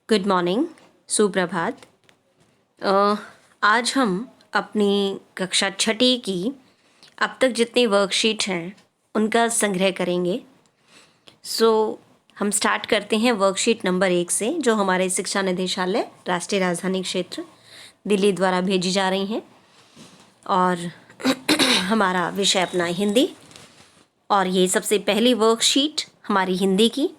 Good morning, सुप्रभात। अ, आज हम अपनी कक्षा छठी की अब तक जितनी वर्कशीट हैं उनका संग्रह करेंगे। सो हम स्टार्ट करते हैं वर्कशीट नंबर 1 से, जो हमारे शिक्षा निदेशालय राष्ट्रीय राजधानी क्षेत्र दिल्ली द्वारा भेजी जा रही हैं। और हमारा विषय अपना हिंदी, और ये सबसे पहली वर्कशीट हमारी हिंदी की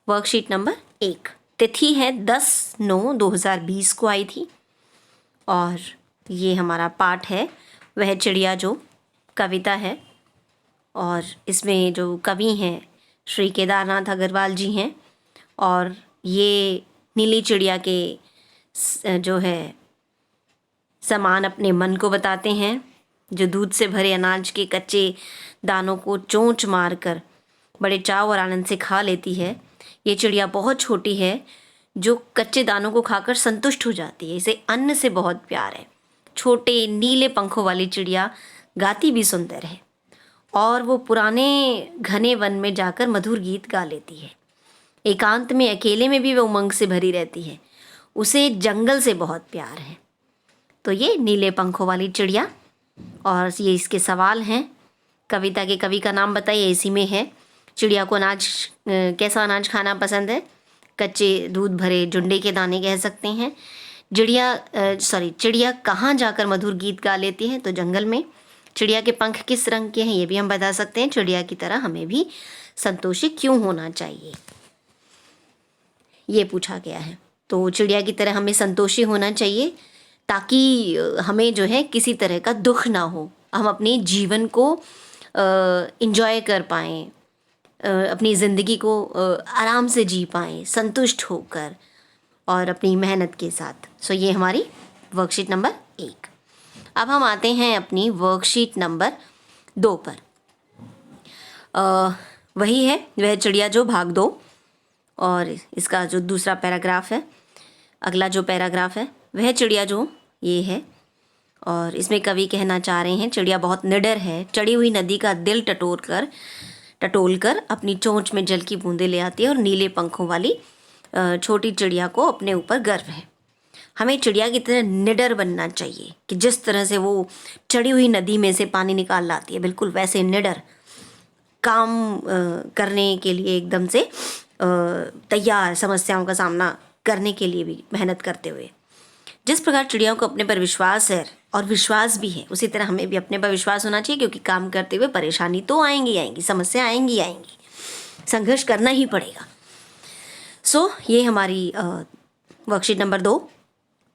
वर्कशीट नंबर 1। तिथि है 10/9/2020 को आई थी। और ये हमारा पाठ है वह चिड़िया जो कविता है। और इसमें जो कवि हैं श्री केदारनाथ अग्रवाल जी हैं। और ये नीली चिड़िया के जो है समान अपने मन को बताते हैं, जो दूध से भरे अनाज के कच्चे दानों को चोंच मारकर बड़े चाव और आनंद से खा लेती है। ये चिड़िया बहुत छोटी है जो कच्चे दानों को खाकर संतुष्ट हो जाती है। इसे अन्न से बहुत प्यार है। छोटे नीले पंखों वाली चिड़िया गाती भी सुंदर है, और वो पुराने घने वन में जाकर मधुर गीत गा लेती है। एकांत में अकेले में भी वो उमंग से भरी रहती है। उसे जंगल से बहुत प्यार है। तो ये नीले पंखों वाली चिड़िया, और ये इसके सवाल हैं। कविता के कवि का नाम बताइए, इसी में है। चिड़िया को कैसा अनाज खाना पसंद है? कच्चे दूध भरे जुंडे के दाने कह सकते हैं। चिड़िया कहाँ जाकर मधुर गीत गा लेती है? तो जंगल में। चिड़िया के पंख किस रंग के हैं? ये भी हम बता सकते हैं। चिड़िया की तरह हमें भी संतोषी क्यों होना चाहिए, ये पूछा गया है। तो चिड़िया की तरह हमें संतोषी होना चाहिए ताकि हमें जो है किसी तरह का दुख ना हो, हम अपने जीवन को एंजॉय कर पाएँ, अपनी ज़िंदगी को आराम से जी पाएँ, संतुष्ट होकर और अपनी मेहनत के साथ। सो ये हमारी वर्कशीट नंबर 1। अब हम आते हैं अपनी वर्कशीट नंबर 2 पर। वही है वह चिड़िया जो भाग दो, और इसका जो दूसरा पैराग्राफ है, अगला जो पैराग्राफ है वह चिड़िया जो ये है। और इसमें कवि कहना चाह रहे हैं चिड़िया बहुत निडर है, चढ़ी हुई नदी का दिल टटोल कर अपनी चोंच में जल की बूंदें ले आती है, और नीले पंखों वाली छोटी चिड़िया को अपने ऊपर गर्व है। हमें चिड़िया की तरह निडर बनना चाहिए कि जिस तरह से वो चढ़ी हुई नदी में से पानी निकाल लाती है, बिल्कुल वैसे निडर, काम करने के लिए एकदम से तैयार, समस्याओं का सामना करने के लिए भी मेहनत करते हुए। जिस प्रकार चिड़ियाओं को अपने पर विश्वास है और विश्वास भी है, उसी तरह हमें भी अपने पर विश्वास होना चाहिए, क्योंकि काम करते हुए परेशानी तो आएंगी, समस्या आएंगी, संघर्ष करना ही पड़ेगा। सो ये हमारी वर्कशीट नंबर 2।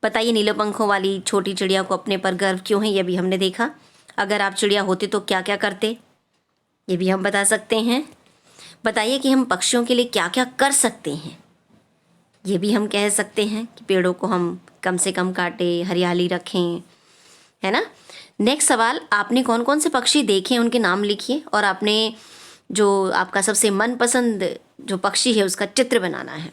बताइए, नीले पंखों वाली छोटी चिड़िया को अपने पर गर्व क्यों है, ये भी हमने देखा। अगर आप चिड़िया होते तो क्या क्या करते, ये भी हम बता सकते हैं। बताइए कि हम पक्षियों के लिए क्या क्या कर सकते हैं, ये भी हम कह सकते हैं कि पेड़ों को हम कम से कम काटें, हरियाली रखें, है ना। नेक्स्ट सवाल, आपने कौन कौन से पक्षी देखे हैं उनके नाम लिखिए, और आपने जो आपका सबसे मनपसंद जो पक्षी है उसका चित्र बनाना है।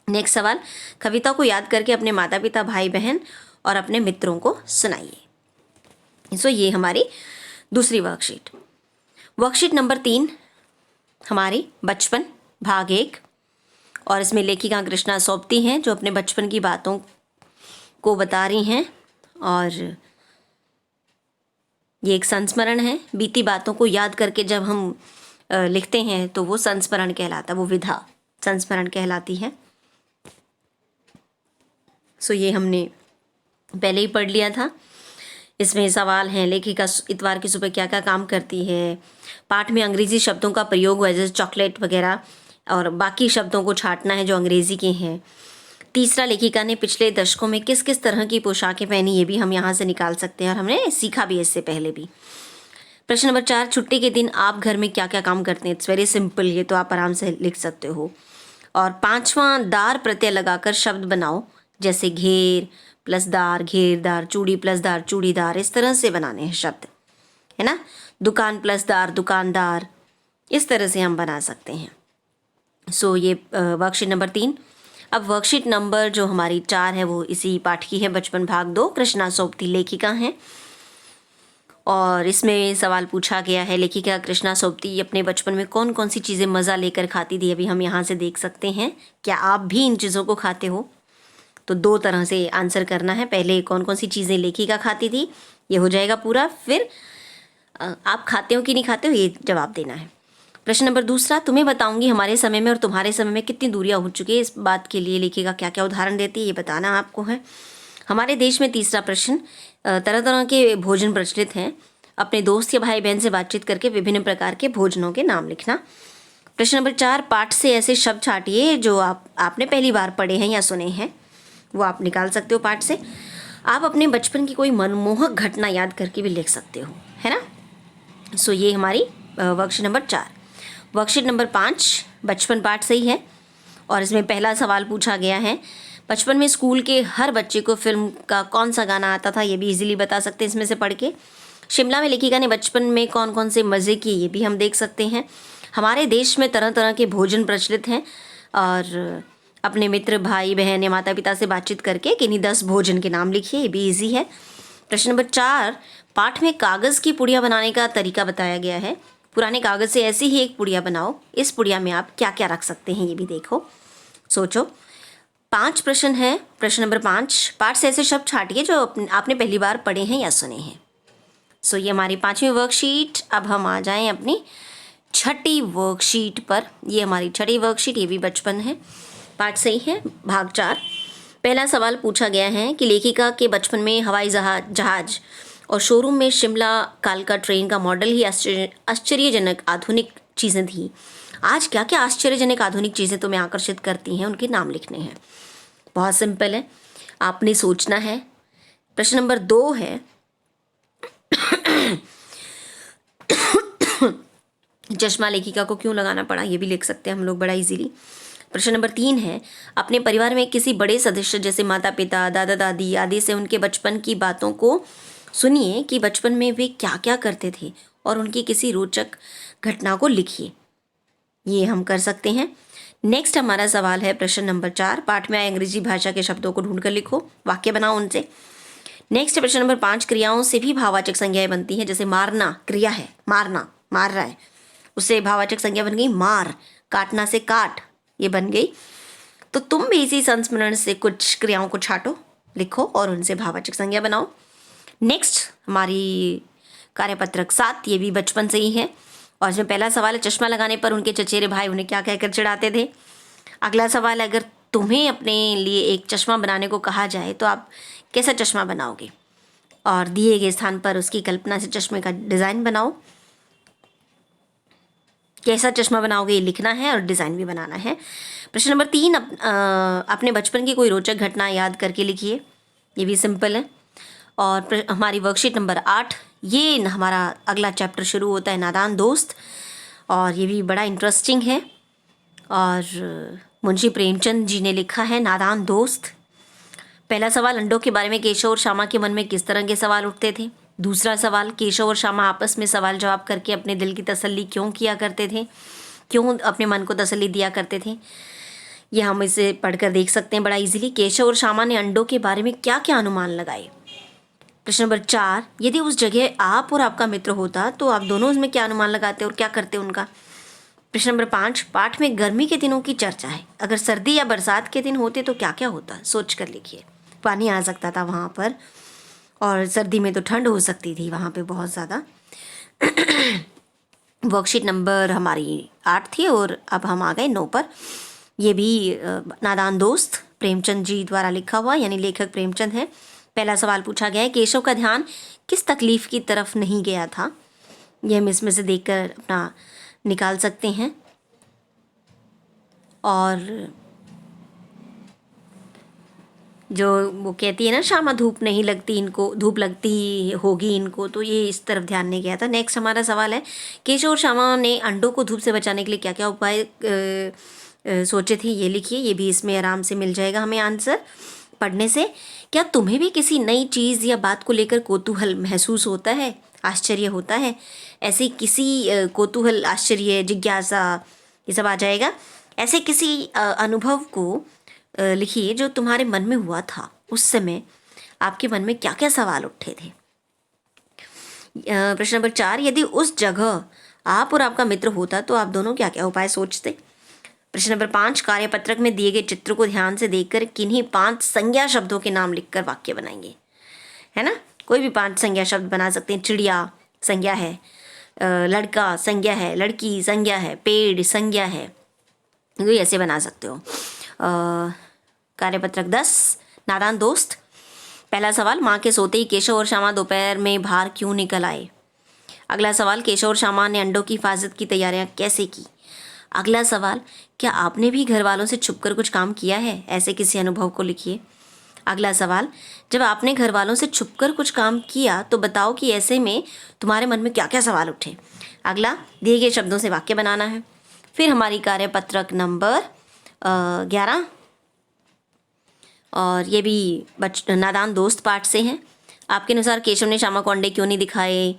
नेक्स्ट सवाल, कविता को याद करके अपने माता पिता, भाई बहन और अपने मित्रों को सुनाइए। सो ये हमारी दूसरी वर्कशीट। वर्कशीट नंबर 3 हमारी बचपन भाग 1, और इसमें लेखिका कृष्णा सोबती हैं जो अपने बचपन की बातों को बता रही हैं। और ये एक संस्मरण है। बीती बातों को याद करके जब हम लिखते हैं तो वो संस्मरण कहलाता, वो विधा संस्मरण कहलाती है। सो ये हमने पहले ही पढ़ लिया था। इसमें सवाल हैं, लेखिका इतवार की सुबह क्या क्या काम करती है। पाठ में अंग्रेजी शब्दों का प्रयोग हुआ है, जैसे चॉकलेट वगैरह, और बाकी शब्दों को छांटना है जो अंग्रेजी के हैं। तीसरा, लेखिका ने पिछले दशकों में किस किस तरह की पोशाकें पहनी, ये भी हम यहाँ से निकाल सकते हैं, और हमने सीखा भी इससे पहले भी। प्रश्न नंबर 4, छुट्टी के दिन आप घर में क्या क्या काम करते हैं। इट्स वेरी सिंपल, ये तो आप आराम से लिख सकते हो। और 5वां, दार प्रत्यय लगाकर शब्द बनाओ, जैसे घेर प्लस दार, घेरदार, चूड़ी प्लस दार, चूड़ीदार, इस तरह से बनाने हैं शब्द, है ना। दुकान प्लस दार, दुकानदार, इस तरह से हम बना सकते हैं। सो ये वर्कशीट नंबर 3। अब वर्कशीट नंबर जो हमारी 4 है वो इसी पाठ की है, बचपन भाग 2। कृष्णा सोबती लेखिका हैं, और इसमें सवाल पूछा गया है, लेखिका कृष्णा सोबती अपने बचपन में कौन कौन सी चीज़ें मज़ा लेकर खाती थी। अभी हम यहाँ से देख सकते हैं। क्या आप भी इन चीज़ों को खाते हो? तो 2 तरह से आंसर करना है। पहले कौन कौन सी चीज़ें लेखिका खाती थी, ये हो जाएगा पूरा। फिर आप खाते हो कि नहीं खाते हो, ये जवाब देना है। प्रश्न नंबर दूसरा, तुम्हें बताऊंगी हमारे समय में और तुम्हारे समय में कितनी दूरियां हो चुकी है। इस बात के लिए लेखिका क्या क्या उदाहरण देती है, ये बताना आपको है। हमारे देश में तीसरा प्रश्न, तरह तरह के भोजन प्रचलित हैं। अपने दोस्त या भाई बहन से बातचीत करके विभिन्न प्रकार के भोजनों के नाम लिखना। प्रश्न नंबर 4, पाठ से ऐसे शब्द छाटिए जो आपने पहली बार पढ़े हैं या सुने हैं, वो आप निकाल सकते हो पाठ से। आप अपने बचपन की कोई मनमोहक घटना याद करके भी लिख सकते हो, है ना। सो ये हमारी वर्कशीट नंबर 4। वर्कशीट नंबर 5, बचपन पाठ सही है और इसमें पहला सवाल पूछा गया है, बचपन में स्कूल के हर बच्चे को फिल्म का कौन सा गाना आता था, ये भी इजीली बता सकते हैं इसमें से पढ़ के। शिमला में लेखिका ने बचपन में कौन कौन से मज़े किए, ये भी हम देख सकते हैं। हमारे देश में तरह तरह के भोजन प्रचलित हैं और अपने मित्र, भाई बहन या माता पिता से बातचीत करके किन्हीं 10 भोजन के नाम लिखिए, ये भी ईजी है। प्रश्न नंबर 4, पाठ में कागज़ की पुड़िया बनाने का तरीका बताया गया है। पुराने कागज़ से ऐसी ही एक पुड़िया बनाओ। इस पुड़िया में आप क्या क्या रख सकते हैं, ये भी देखो, सोचो। 5 प्रश्न है। प्रश्न नंबर 5, पाठ से ऐसे शब्द छाटिए जो आपने पहली बार पढ़े हैं या सुने हैं। सो ये हमारी 5वीं वर्कशीट। अब हम आ जाएं अपनी 6ठी वर्कशीट पर। ये हमारी 6ठी वर्कशीट, ये भी बचपन है, पाठ सही है, भाग 4। पहला सवाल पूछा गया है कि लेखिका के बचपन में हवाई जहाज और शोरूम में शिमला कालका ट्रेन का मॉडल ही आश्चर्यजनक आधुनिक चीज़ें थी। आज क्या क्या आश्चर्यजनक आधुनिक चीज़ें तुम्हें आकर्षित करती हैं, उनके नाम लिखने हैं। बहुत सिंपल है, आपने सोचना है। प्रश्न नंबर 2 है, चश्मा लेखिका को क्यों लगाना पड़ा, ये भी लिख सकते हैं हम लोग बड़ा इजीली। प्रश्न नंबर 3 है, अपने परिवार में किसी बड़े सदस्य जैसे माता पिता, दादा दादी आदि से उनके बचपन की बातों को सुनिए कि बचपन में वे क्या क्या करते थे और उनकी किसी रोचक घटना को लिखिए, ये हम कर सकते हैं। नेक्स्ट हमारा सवाल है प्रश्न नंबर 4, पाठ में आए अंग्रेजी भाषा के शब्दों को ढूंढकर लिखो, वाक्य बनाओ उनसे। नेक्स्ट प्रश्न नंबर 5, क्रियाओं से भी भाववाचक संज्ञाएं बनती हैं। जैसे मारना क्रिया है, मारना, मार रहा है, उससे भाववाचक संज्ञा बन गई मार। काटना से काट, ये बन गई। तो तुम भी इसी संस्मरण से कुछ क्रियाओं को छाटो, लिखो और उनसे भाववाचक संज्ञा बनाओ। नेक्स्ट हमारी कार्यपत्रक 7, ये भी बचपन से ही है और इसमें पहला सवाल है, चश्मा लगाने पर उनके चचेरे भाई उन्हें क्या कहकर चिढ़ाते थे। अगला सवाल है, अगर तुम्हें अपने लिए एक चश्मा बनाने को कहा जाए तो आप कैसा चश्मा बनाओगे, और दिए गए स्थान पर उसकी कल्पना से चश्मे का डिज़ाइन बनाओ। कैसा चश्मा बनाओगे ये लिखना है और डिज़ाइन भी बनाना है। प्रश्न नंबर 3, अपने बचपन की कोई रोचक घटना याद करके लिखिए, ये भी सिंपल है। और हमारी वर्कशीट नंबर 8, ये हमारा अगला चैप्टर शुरू होता है, नादान दोस्त, और ये भी बड़ा इंटरेस्टिंग है और मुंशी प्रेमचंद जी ने लिखा है नादान दोस्त। पहला सवाल, अंडों के बारे में केशव और श्यामा के मन में किस तरह के सवाल उठते थे। दूसरा सवाल, केशव और श्यामा आपस में सवाल जवाब करके अपने दिल की तसल्ली क्यों किया करते थे, क्यों अपने मन को तसल्ली दिया करते थे, ये हम इसे पढ़कर देख सकते हैं बड़ा इजीली। केशव और श्यामा ने अंडों के बारे में क्या क्या अनुमान लगाए। प्रश्न नंबर 4, यदि उस जगह आप और आपका मित्र होता तो आप दोनों उसमें क्या अनुमान लगाते और क्या करते उनका। प्रश्न नंबर 5, पाठ में गर्मी के दिनों की चर्चा है, अगर सर्दी या बरसात के दिन होते तो क्या क्या होता, सोच कर लिखिए। पानी आ सकता था वहाँ पर और सर्दी में तो ठंड हो सकती थी वहाँ पे बहुत ज़्यादा। वर्कशीट नंबर हमारी 8 थी और अब हम आ गए 9 पर। ये भी नादान दोस्त प्रेमचंद जी द्वारा लिखा हुआ, यानी लेखक प्रेमचंद है। पहला सवाल पूछा गया है, केशव का ध्यान किस तकलीफ की तरफ नहीं गया था, ये हम इसमें से देखकर अपना निकाल सकते हैं। और जो वो कहती है ना, श्यामा धूप नहीं लगती इनको, धूप लगती होगी इनको, तो ये इस तरफ ध्यान नहीं गया था। नेक्स्ट हमारा सवाल है, केशव और श्यामा ने अंडों को धूप से बचाने के लिए क्या क्या उपाय सोचे थे, ये लिखिए। ये भी इसमें आराम से मिल जाएगा हमें आंसर पढ़ने से। क्या तुम्हें भी किसी नई चीज़ या बात को लेकर कौतूहल महसूस होता है, आश्चर्य होता है, ऐसी किसी कौतूहल, आश्चर्य, जिज्ञासा, ये सब आ जाएगा। ऐसे किसी अनुभव को लिखिए जो तुम्हारे मन में हुआ था, उस समय आपके मन में क्या क्या सवाल उठे थे। प्रश्न नंबर 4, यदि उस जगह आप और आपका मित्र होता तो आप दोनों क्या क्या उपाय सोचते। प्रश्न नंबर 5, कार्यपत्रक में दिए गए चित्र को ध्यान से देखकर किन्हीं 5 संज्ञा शब्दों के नाम लिखकर वाक्य बनाएंगे, है ना। कोई भी 5 संज्ञा शब्द बना सकते हैं। चिड़िया संज्ञा है, लड़का संज्ञा है, लड़की संज्ञा है, पेड़ संज्ञा है, तो ऐसे बना सकते हो। कार्यपत्रक 10, नादान दोस्त। पहला सवाल, माँ के सोते ही केशव और श्यामा दोपहर में बाहर क्यों निकल आए। अगला सवाल, केशव और श्यामा ने अंडों की हिफाजत की तैयारियां कैसे की। अगला सवाल, क्या आपने भी घर वालों से छुपकर कुछ काम किया है, ऐसे किसी अनुभव को लिखिए। अगला सवाल, जब आपने घर वालों से छुपकर कुछ काम किया तो बताओ कि ऐसे में तुम्हारे मन में क्या क्या सवाल उठे। अगला, दिए गए शब्दों से वाक्य बनाना है। फिर हमारी कार्यपत्रक नंबर 11, और ये भी नादान दोस्त पाठ से हैं। आपके अनुसार केशव ने श्यामा को अंडे क्यों नहीं दिखाए।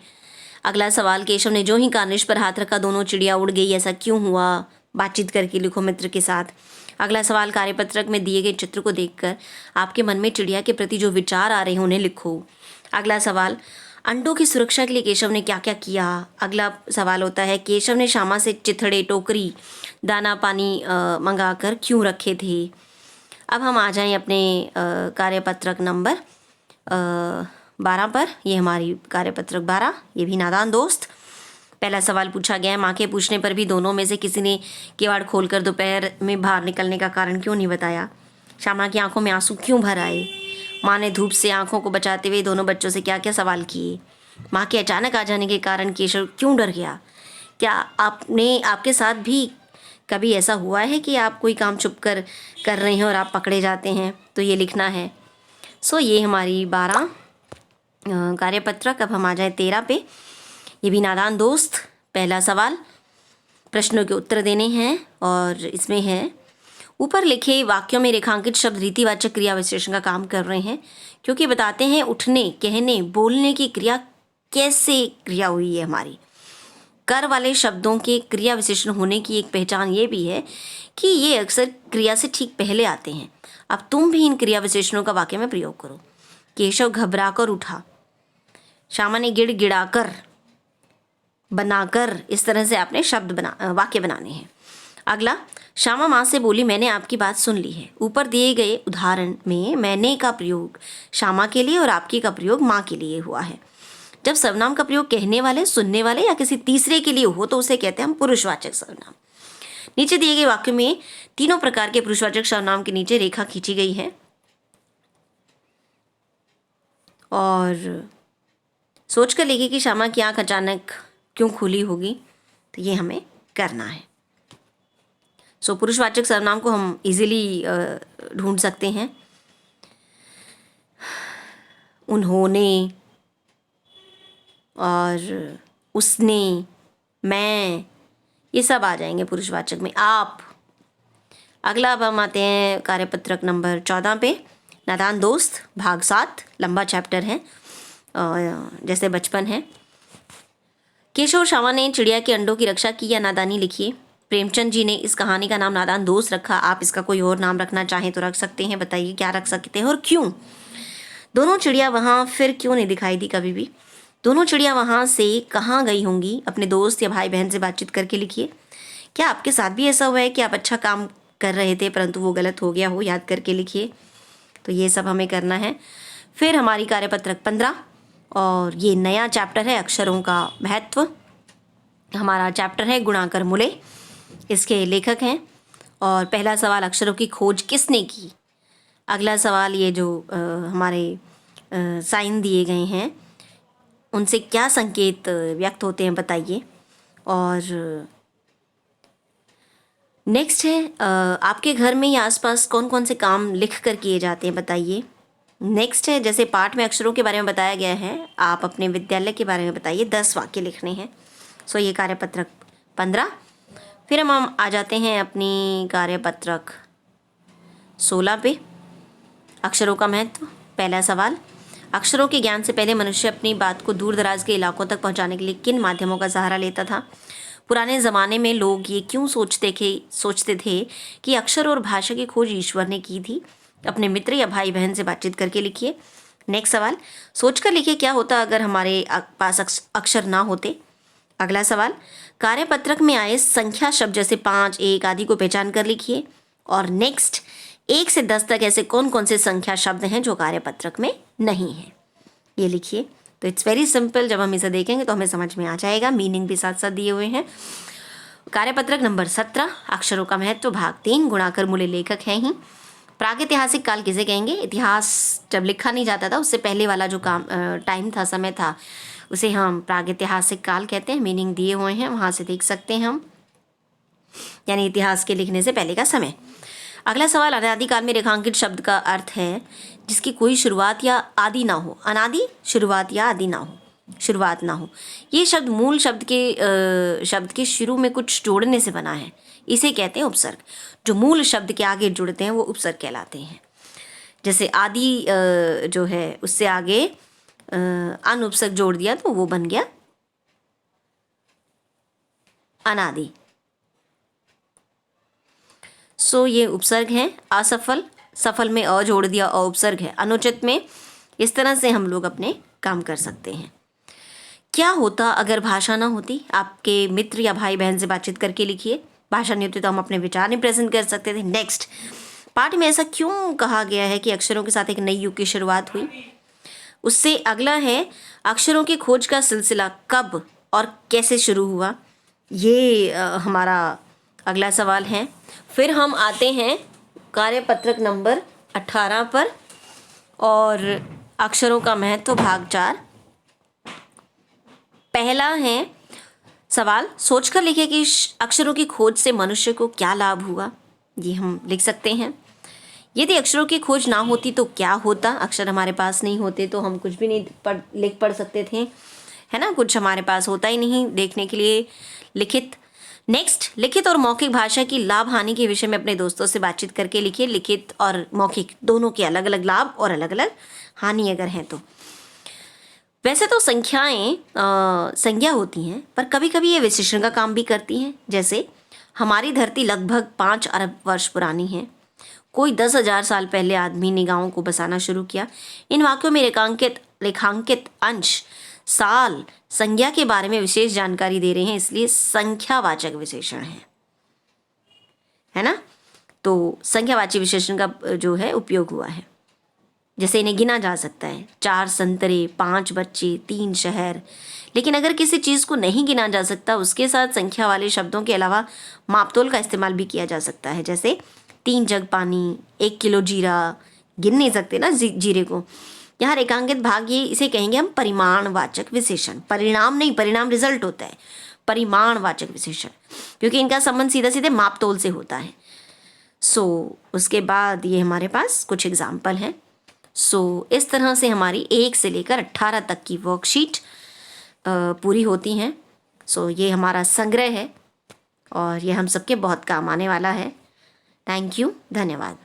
अगला सवाल, केशव ने जो ही कार्निश पर हाथ रखा दोनों चिड़िया उड़ गई, ऐसा क्यों हुआ। बातचीत करके लिखो मित्र के साथ। अगला सवाल, कार्यपत्रक में दिए गए चित्र को देखकर आपके मन में चिड़िया के प्रति जो विचार आ रहे हैं उन्हें लिखो। अगला सवाल, अंडों की सुरक्षा के लिए केशव ने क्या क्या किया। अगला सवाल होता है, केशव ने श्यामा से चिथड़े, टोकरी, दाना पानी मंगा कर क्यों रखे थे। अब हम आ जाएं अपने कार्यपत्रक नंबर 12 पर। ये हमारी कार्यपत्रक 12, ये भी नादान दोस्त। पहला सवाल पूछा गया है, माँ के पूछने पर भी दोनों में से किसी ने किवाड़ खोलकर दोपहर में बाहर निकलने का कारण क्यों नहीं बताया। श्यामा की आंखों में आंसू क्यों भर आए। माँ ने धूप से आंखों को बचाते हुए दोनों बच्चों से क्या क्या सवाल किए। माँ के अचानक आ जाने के कारण केशव क्यों डर गया। क्या आपके साथ भी कभी ऐसा हुआ है कि आप कोई काम छुप कर रहे हैं और आप पकड़े जाते हैं, तो ये लिखना है। सो ये हमारी 12 कार्यपत्रक। अब हम आ जाए 13 पे। ये भी नादान दोस्त। पहला सवाल, प्रश्नों के उत्तर देने हैं और इसमें है, ऊपर लिखे वाक्यों में रेखांकित शब्द रीतिवाचक क्रिया विशेषण का काम कर रहे हैं क्योंकि बताते हैं उठने, कहने, बोलने की क्रिया कैसे क्रिया हुई है हमारी। कर वाले शब्दों के क्रिया विशेषण होने की एक पहचान ये भी है कि ये अक्सर क्रिया से ठीक पहले आते हैं। अब तुम भी इन क्रिया विशेषणों का वाक्य में प्रयोग करो। केशव घबराकर उठा, श्यामा ने गिड़गिड़ाकर, बनाकर, इस तरह से आपने वाक्य बनाने हैं। अगला, श्यामा माँ से बोली, मैंने आपकी बात सुन ली है। ऊपर दिए गए उदाहरण में मैंने का प्रयोग श्यामा के लिए और आपकी का प्रयोग माँ के लिए हुआ है। जब सर्वनाम का प्रयोग कहने वाले, सुनने वाले या किसी तीसरे के लिए हो तो उसे कहते हैं हम पुरुषवाचक सर्वनाम। नीचे दिए गए वाक्य में तीनों प्रकार के पुरुषवाचक सर्वनाम के नीचे रेखा खींची गई है और सोचकर लिखिए कि श्यामा की आंख अचानक क्यों खुली होगी, तो ये हमें करना है। सो पुरुषवाचक सर्वनाम को हम इजीली ढूंढ सकते हैं। उन्होंने और उसने, मैं, ये सब आ जाएंगे पुरुषवाचक में। आप। अगला अब हम आते हैं कार्यपत्रक नंबर 14 पे। नादान दोस्त भाग 7, लंबा चैप्टर है जैसे बचपन है। केशव और श्यामा ने चिड़िया के अंडों की रक्षा की या नादानी लिखिए। प्रेमचंद जी ने इस कहानी का नाम नादान दोस्त रखा। आप इसका कोई और नाम रखना चाहें तो रख सकते हैं। बताइए क्या रख सकते हैं और क्यों। दोनों चिड़िया वहाँ फिर क्यों नहीं दिखाई दी कभी भी। दोनों चिड़िया वहाँ से कहाँ गई होंगी। अपने दोस्त या भाई बहन से बातचीत करके लिखिए। क्या आपके साथ भी ऐसा हुआ है कि आप अच्छा काम कर रहे थे परंतु वो गलत हो गया हो, याद करके लिखिए। तो ये सब हमें करना है। फिर हमारी कार्यपत्रक 15 और ये नया चैप्टर है अक्षरों का महत्व। हमारा चैप्टर है गुणाकर मूले, इसके लेखक हैं। और पहला सवाल, अक्षरों की खोज किसने की। अगला सवाल, ये जो हमारे साइन दिए गए हैं उनसे क्या संकेत व्यक्त होते हैं बताइए। और नेक्स्ट है आपके घर में या आसपास कौन कौन से काम लिख कर किए जाते हैं बताइए। नेक्स्ट है जैसे पाठ में अक्षरों के बारे में बताया गया है, आप अपने विद्यालय के बारे में बताइए। 10 वाक्य लिखने हैं। सो ये कार्यपत्रक 15। फिर हम आ जाते हैं अपनी कार्यपत्रक 16 पे, अक्षरों का महत्व। पहला सवाल, अक्षरों के ज्ञान से पहले मनुष्य अपनी बात को दूर दराज के इलाकों तक पहुंचाने के लिए किन माध्यमों का सहारा लेता था। पुराने ज़माने में लोग ये क्यों सोचते थे कि अक्षर और भाषा की खोज ईश्वर ने की थी। अपने मित्र या भाई बहन से बातचीत करके लिखिए। नेक्स्ट सवाल, सोचकर लिखिए क्या होता अगर हमारे पास अक्षर ना होते। अगला सवाल, कार्यपत्रक में आए संख्या शब्द जैसे 5, 1 आदि को पहचान कर लिखिए। और नेक्स्ट, 1 से 10 तक ऐसे कौन कौन से संख्या शब्द हैं जो कार्यपत्रक में नहीं है, ये लिखिए। तो इट्स वेरी सिंपल, जब हम इसे देखेंगे तो हमें समझ में आ जाएगा, मीनिंग भी साथ साथ दिए हुए हैं। कार्यपत्रक नंबर 17, अक्षरों का महत्व, भाग 3, गुणाकर मूल्य लेखक हैं ही। प्रागैतिहासिक काल किसे कहेंगे? इतिहास जब लिखा नहीं जाता था उससे पहले वाला जो टाइम था, समय था, उसे हम प्रागैतिहासिक काल कहते हैं। मीनिंग दिए हुए हैं, वहाँ से देख सकते हैं हम, यानी इतिहास के लिखने से पहले का समय। अगला सवाल, अनादि काल में रेखांकित शब्द का अर्थ है जिसकी कोई शुरुआत या आदि ना हो। अनादि, शुरुआत या आदि ना हो, शुरुआत ना हो। ये शब्द मूल शब्द के शुरू में कुछ जोड़ने से बना है, इसे कहते हैं उपसर्ग। जो मूल शब्द के आगे जुड़ते हैं वो उपसर्ग कहलाते हैं। जैसे आदि जो है उससे आगे अन उपसर्ग जोड़ दिया तो वो बन गया अनादि। सो ये उपसर्ग है। असफल, सफल में अ जोड़ दिया, अ उपसर्ग है। अनुचित में इस तरह से हम लोग अपने काम कर सकते हैं। क्या होता अगर भाषा ना होती? आपके मित्र या भाई बहन से बातचीत करके लिखिए। भाषा नहीं होती तो हम अपने विचार नहीं प्रेजेंट कर सकते थे। नेक्स्ट, पाठ में ऐसा क्यों कहा गया है कि अक्षरों के साथ एक नई युग की शुरुआत हुई? उससे अगला है, अक्षरों की खोज का सिलसिला कब और कैसे शुरू हुआ? ये हमारा अगला सवाल है। फिर हम आते हैं कार्यपत्रक नंबर 18 पर, और अक्षरों का महत्व, भाग 4। पहला है सवाल, सोचकर लिखिए कि अक्षरों की खोज से मनुष्य को क्या लाभ हुआ। ये हम लिख सकते हैं। यदि अक्षरों की खोज ना होती तो क्या होता? अक्षर हमारे पास नहीं होते तो हम कुछ भी नहीं पढ़ सकते थे, है ना। कुछ हमारे पास होता ही नहीं देखने के लिए लिखित। नेक्स्ट, लिखित और मौखिक भाषा की लाभ हानि के विषय में अपने दोस्तों से बातचीत करके लिखिए। लिखित और मौखिक दोनों के अलग अलग लाभ और अलग अलग हानि अगर हैं तो। वैसे तो संख्याएं संज्ञा होती हैं, पर कभी कभी ये विशेषण का काम भी करती हैं। जैसे हमारी धरती लगभग 5 अरब वर्ष पुरानी है। कोई 10,000 साल पहले आदमी ने गाँवों को बसाना शुरू किया। इन वाक्यों में रेखांकित अंश, साल, संज्ञा के बारे में विशेष जानकारी दे रहे हैं, इसलिए संख्यावाचक विशेषण है ना। तो संख्यावाची विशेषण का जो है उपयोग हुआ है। जैसे इन्हें गिना जा सकता है, 4 संतरे, 5 बच्चे, 3 शहर। लेकिन अगर किसी चीज़ को नहीं गिना जा सकता, उसके साथ संख्या वाले शब्दों के अलावा मापतोल का इस्तेमाल भी किया जा सकता है। जैसे 3 जग पानी, 1 किलो जीरा। गिन नहीं सकते ना जीरे को। यहाँ रेखांकित भाग, ये इसे कहेंगे हम परिमाणवाचक विशेषण। परिणाम नहीं, परिणाम रिजल्ट होता है, परिमाणवाचक विशेषण, क्योंकि इनका संबंध सीधा सीधे मापतोल से होता है। उसके बाद ये हमारे पास कुछ एग्जाम्पल हैं। इस तरह से हमारी 1 से लेकर 18 तक की वर्कशीट पूरी होती हैं। ये हमारा संग्रह है और ये हम सबके बहुत काम आने वाला है। थैंक यू, धन्यवाद।